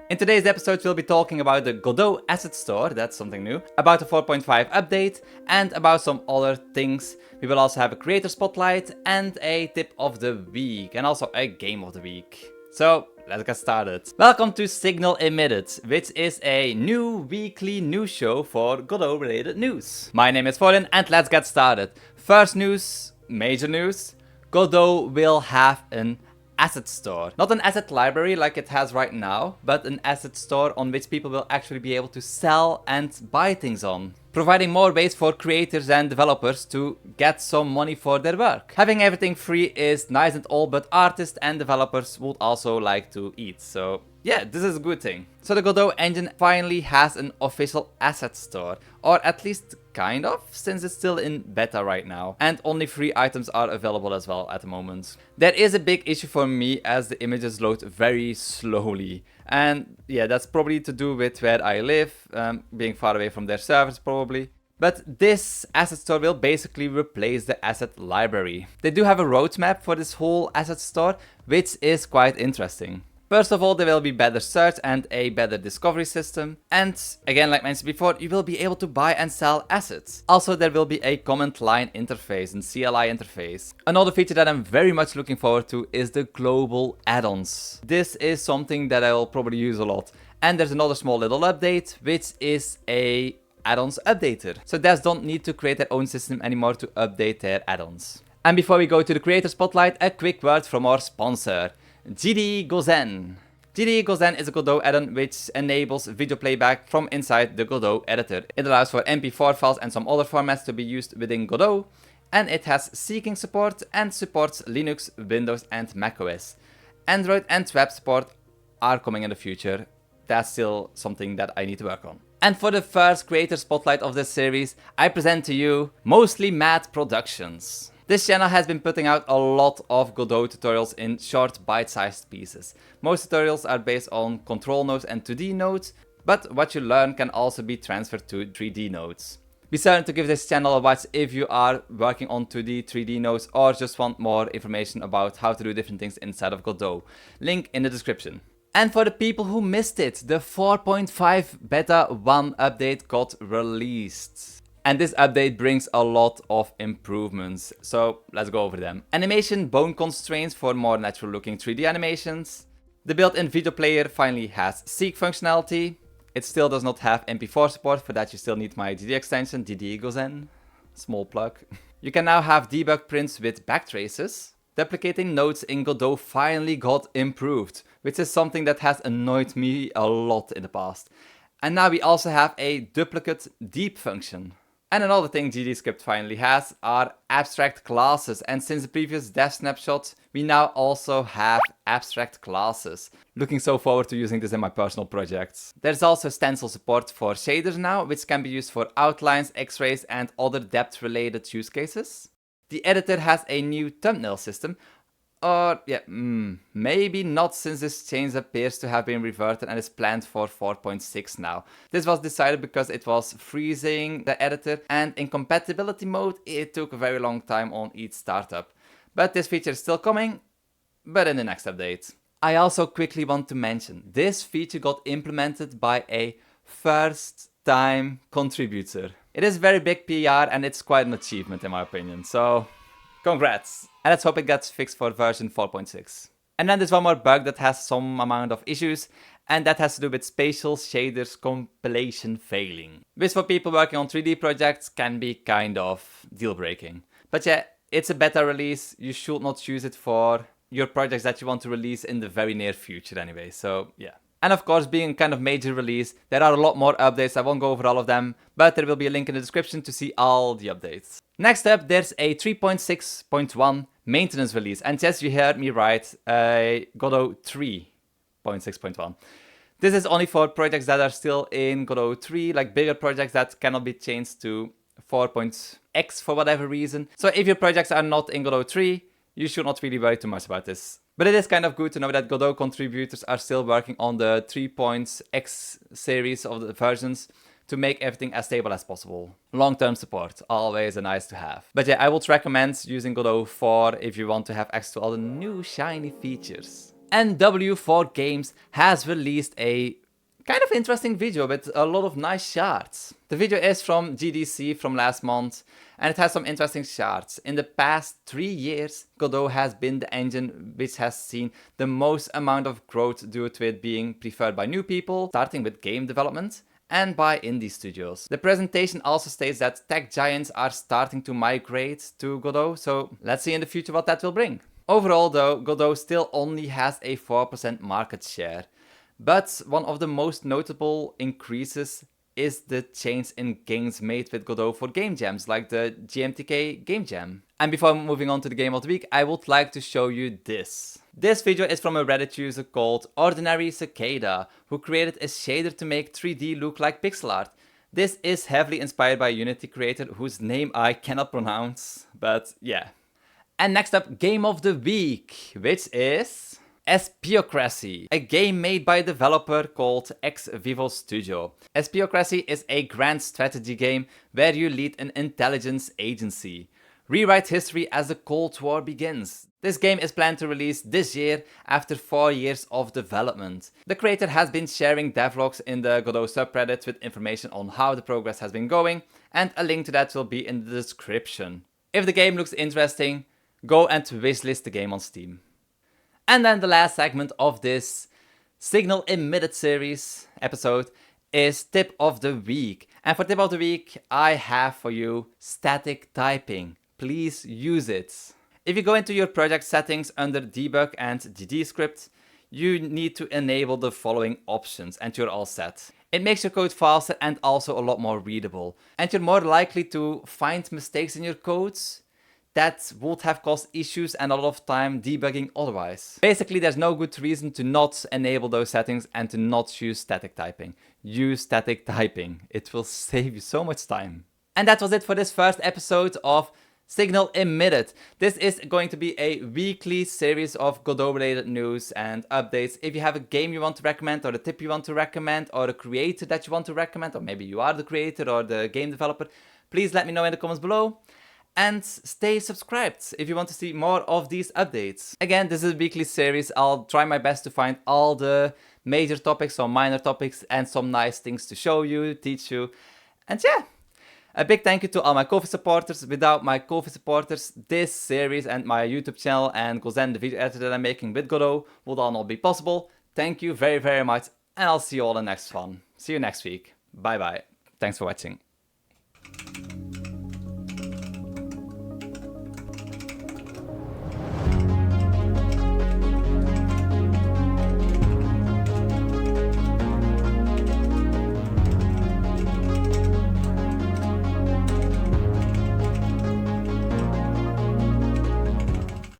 In today's episode, we'll be talking about the Godot asset store, that's something new, about the 4.5 update, and about some other things. We will also have a creator spotlight and a tip of the week, and also a game of the week. So, let's get started. Welcome to Signal Emitted, which is a new weekly news show for Godot related news. My name is Voylin, and let's get started. First news, major news, Godot will have an asset store. Not an asset library like it has right now, but an asset store on which people will actually be able to sell and buy things on, providing more ways for creators and developers to get some money for their work. Having everything free is nice and all, but artists and developers would also like to eat, so yeah, this is a good thing. So the Godot engine finally has an official asset store, or at least kind of, since it's still in beta right now, and only free items are available as well at the moment. There is a big issue for me as the images load very slowly, and yeah, that's probably to do with where I live, being far away from their servers probably. But this asset store will basically replace the asset library. They do have a roadmap for this whole asset store, which is quite interesting. First of all, there will be better search and a better discovery system. And again, like mentioned before, you will be able to buy and sell assets. Also, there will be a command line interface and CLI interface. Another feature that I'm very much looking forward to is the global add-ons. This is something that I will probably use a lot. And there's another small little update, which is a add-ons updater. So devs don't need to create their own system anymore to update their add-ons. And before we go to the creator spotlight, a quick word from our sponsor, GDE GoZen. GDE GoZen is a Godot add-on which enables video playback from inside the Godot editor. It allows for MP4 files and some other formats to be used within Godot, and it has seeking support and supports Linux, Windows and macOS. Android and web support are coming in the future. That's still something that I need to work on. And for the first creator spotlight of this series, I present to you Mostly Mad Productions. This channel has been putting out a lot of Godot tutorials in short bite-sized pieces. Most tutorials are based on control nodes and 2D nodes, but what you learn can also be transferred to 3D nodes. Be certain to give this channel a watch if you are working on 2D, 3D nodes or just want more information about how to do different things inside of Godot. Link in the description. And for the people who missed it, the 4.5 Beta 1 update got released. And this update brings a lot of improvements, so let's go over them. Animation bone constraints for more natural looking 3D animations. The built-in video player finally has seek functionality. It still does not have MP4 support, for that you still need my GDE extension, GDE GoZen. Small plug. You can now have debug prints with backtraces. Deprecating nodes in Godot finally got improved, which is something that has annoyed me a lot in the past. And now we also have a duplicate deep function. And another thing GD Script finally has are abstract classes, and since the previous dev snapshot, we now also have abstract classes. Looking so forward to using this in my personal projects. There's also stencil support for shaders now, which can be used for outlines, x-rays and other depth related use cases. The editor has a new thumbnail system, or yeah, maybe not, since this change appears to have been reverted and is planned for 4.6 now. This was decided because it was freezing the editor, and in compatibility mode it took a very long time on each startup. But this feature is still coming, but in the next update. I also quickly want to mention, this feature got implemented by a first time contributor. It is very big PR and it's quite an achievement in my opinion, so congrats! And let's hope it gets fixed for version 4.6. And then there's one more bug that has some amount of issues, and that has to do with spatial shaders compilation failing. Which for people working on 3D projects can be kind of deal breaking. But yeah, it's a beta release, you should not use it for your projects that you want to release in the very near future anyway, so yeah. And of course, being a kind of major release, there are a lot more updates. I won't go over all of them, but there will be a link in the description to see all the updates. Next up, there's a 3.6.1 maintenance release. And yes, you heard me right, Godot 3.6.1. This is only for projects that are still in Godot 3, like bigger projects that cannot be changed to 4.x for whatever reason. So if your projects are not in Godot 3, you should not really worry too much about this. But it is kind of good to know that Godot contributors are still working on the 3.x series of the versions to make everything as stable as possible. Long-term support, always a nice to have. But yeah, I would recommend using Godot 4 if you want to have access to all the new shiny features. And W4 Games has released a kind of interesting video with a lot of nice charts. The video is from GDC from last month, and it has some interesting charts. In the past 3 years, Godot has been the engine which has seen the most amount of growth due to it being preferred by new people, starting with game development, and by indie studios. The presentation also states that tech giants are starting to migrate to Godot, so let's see in the future what that will bring. Overall though, Godot still only has a 4% market share. But one of the most notable increases is the change in games made with Godot for game jams, like the GMTK Game Jam. And before moving on to the game of the week, I would like to show you this. This video is from a Reddit user called Ordinary Cicada, who created a shader to make 3D look like pixel art. This is heavily inspired by a Unity creator whose name I cannot pronounce, but yeah. And next up, game of the week, which is Espiocracy, a game made by a developer called Ex Vivo Studio. Espiocracy is a grand strategy game where you lead an intelligence agency. Rewrite history as the Cold War begins. This game is planned to release this year after 4 years of development. The creator has been sharing devlogs in the Godot subreddit with information on how the progress has been going, and a link to that will be in the description. If the game looks interesting, go and wishlist the game on Steam. And then the last segment of this Signal Emitted series episode is Tip of the Week. And for Tip of the Week, I have for you static typing. Please use it. If you go into your project settings under Debug and GDE script, you need to enable the following options and you're all set. It makes your code faster and also a lot more readable. And you're more likely to find mistakes in your codes that would have caused issues and a lot of time debugging otherwise. Basically, there's no good reason to not enable those settings and to not use static typing. Use static typing. It will save you so much time. And that was it for this first episode of Signal Emitted. This is going to be a weekly series of Godot related news and updates. If you have a game you want to recommend, or a tip you want to recommend, or a creator that you want to recommend, or maybe you are the creator or the game developer, please let me know in the comments below. And stay subscribed if you want to see more of these updates. Again, this is a weekly series. I'll try my best to find all the major topics or minor topics and some nice things to show you, teach you. And yeah, a big thank you to all my Ko-fi supporters. Without my Ko-fi supporters, this series and my YouTube channel and GoZen, the video editor that I'm making with Godot, would all not be possible. Thank you very, very much. And I'll see you all in the next one. See you next week. Bye bye. Thanks for watching.